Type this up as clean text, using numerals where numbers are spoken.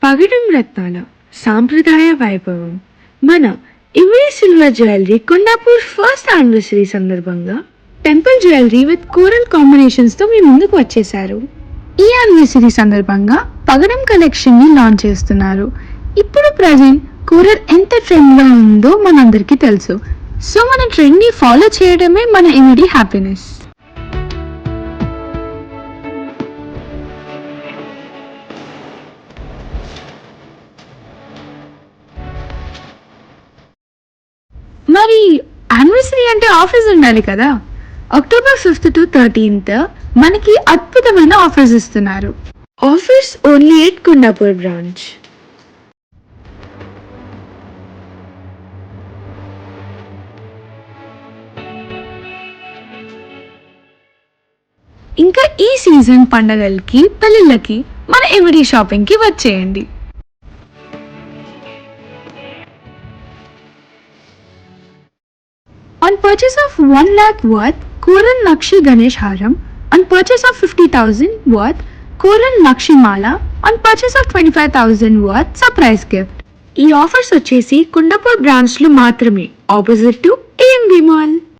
పగడం రత్నాల సాంప్రదాయ వైభవం మన ఇవే silver jewellery Kondapur first anniversary సందర్భంగా temple jewellery with coral combinations తో మీ ముందుకు వచ్చేసారు. ఈ యానివర్సరీ సందర్భంగా పగడం కలెక్షన్ ని లాంచ్ చేస్తున్నారు. ఇప్పుడు ప్రజెంట్ కోరల్ ఎంత ట్రెండ్ లో ఉందో మనందరికీ తెలుసు. సో మన ట్రెండ్ ని ఫాలో చేయడమే మన ఇమిడి హ్యాపీనెస్. మరి యానివర్సరీ అంటే ఆఫర్స్ ఉండాలి కదా. అక్టోబర్ 5th to 13th మనకి అద్భుతమైన ఆఫర్స్ ఇస్తున్నారు. Offers only at Kondapur branch. ఇంకా ఈ సీజన్ పండగలకి పెళ్ళిళ్ళకి మన ఎమిడి షాపింగ్ కి వచ్చేయండి. On purchase of 1 lakh worth Koral Nakshi Ganesh Haram, on purchase of 50,000 worth Koral Nakshi Mala, on purchase of 25,000 worth surprise gift. ఈ ఆఫర్స్ వచ్చేసి కుండపూర్ బ్రాంచ్ లో మాత్రమే, ఆపోజిట్ టు AMB మాల్.